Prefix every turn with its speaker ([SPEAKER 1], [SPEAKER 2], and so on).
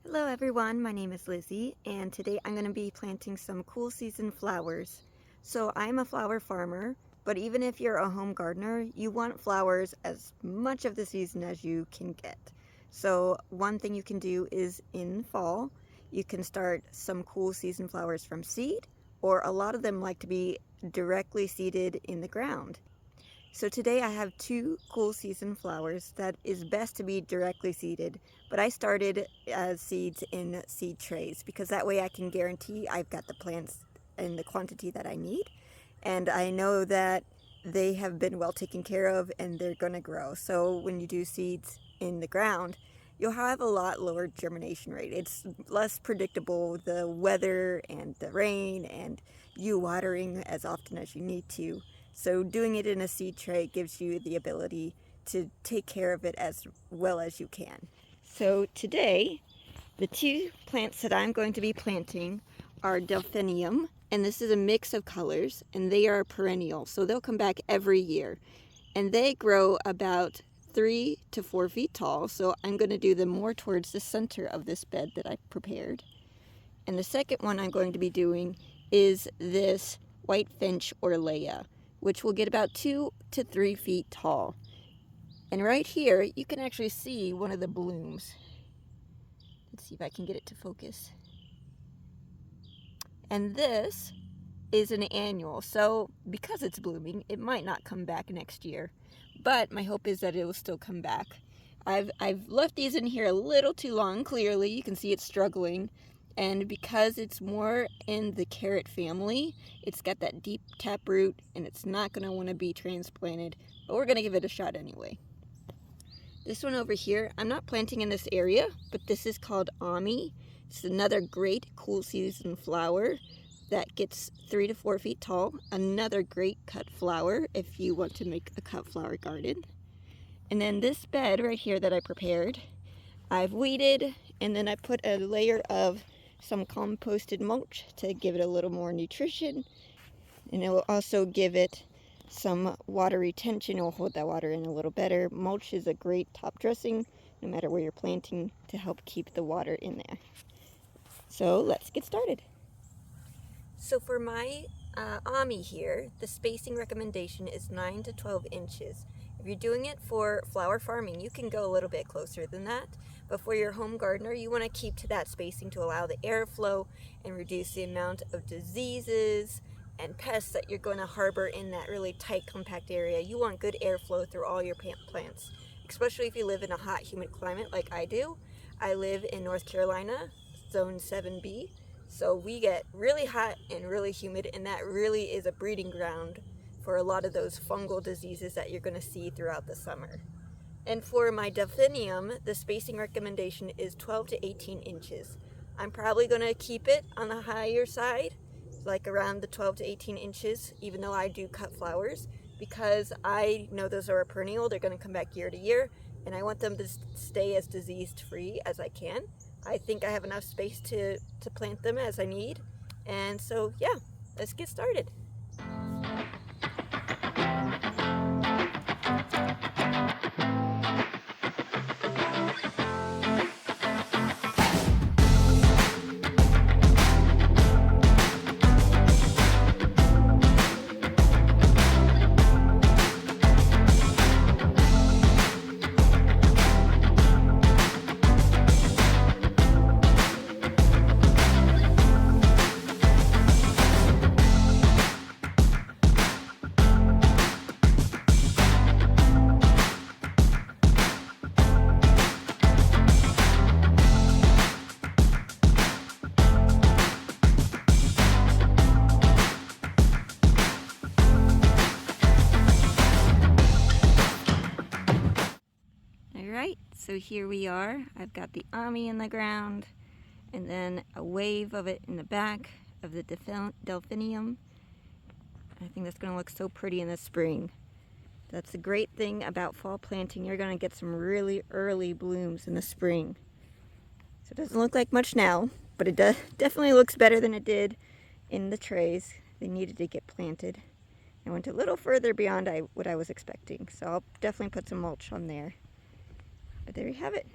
[SPEAKER 1] Hello everyone, my name is Lizzie and today I'm going to be planting some cool season flowers. So I'm a flower farmer, but even if you're a home gardener, you want flowers as much of the season as you can get. So one thing you can do is in fall, you can start some cool season flowers from seed, or a lot of them like to be directly seeded in the ground. So today I have two cool season flowers that is best to be directly seeded, but I started as seeds in seed trays because that way I can guarantee I've got the plants in the quantity that I need, and I know that they have been well taken care of and they're going to grow. So when you do seeds in the ground, you'll have a lot lower germination rate. It's less predictable, the weather and the rain and you watering as often as you need to. So doing it in a seed tray gives you the ability to take care of it as well as you can. So today, the two plants that I'm going to be planting are delphinium, and this is a mix of colors, and they are perennial, so they'll come back every year. And they grow about 3 to 4 feet tall, so I'm going to do them more towards the center of this bed that I prepared. And the second one I'm going to be doing is this white finch orleia, which will get about 2 to 3 feet tall. And right here, you can actually see one of the blooms. Let's see if I can get it to focus. And this is an annual, so because it's blooming, it might not come back next year. But my hope is that it will still come back. I've left these in here a little too long, clearly. You can see it's struggling. And because it's more in the carrot family, it's got that deep taproot and it's not going to want to be transplanted, but we're going to give it a shot anyway. This one over here, I'm not planting in this area, but this is called Ami. It's another great cool season flower that gets 3 to 4 feet tall. Another great cut flower if you want to make a cut flower garden. And then this bed right here that I prepared, I've weeded and then I put a layer of some composted mulch to give it a little more nutrition, and it will also give it some water retention. It will hold that water in a little better. Mulch is a great top dressing no matter where you're planting to help keep the water in there. So let's get started. So for my Ami here, the spacing recommendation is 9 to 12 inches. If you're doing it for flower farming, you can go a little bit closer than that. But for your home gardener, you want to keep to that spacing to allow the airflow and reduce the amount of diseases and pests that you're going to harbor in that really tight, compact area. You want good airflow through all your plants, especially if you live in a hot, humid climate like I do. I live in North Carolina, zone 7B. So we get really hot and really humid, and that really is a breeding ground for a lot of those fungal diseases that you're going to see throughout the summer. And for my delphinium, the spacing recommendation is 12 to 18 inches. I'm probably going to keep it on the higher side, like around the 12 to 18 inches, even though I do cut flowers, because I know those are a perennial. They're going to come back year to year, and I want them to stay as disease-free as I can. I think I have enough space to plant them as I need. And so, yeah, let's get started. Alright, so here we are. I've got the Ami in the ground, and then a wave of it in the back of the delphinium. I think that's going to look so pretty in the spring. That's the great thing about fall planting. You're going to get some really early blooms in the spring. So it doesn't look like much now, but it definitely looks better than it did in the trays. They needed to get planted. I went a little further beyond what I was expecting, so I'll definitely put some mulch on there. But there you have it.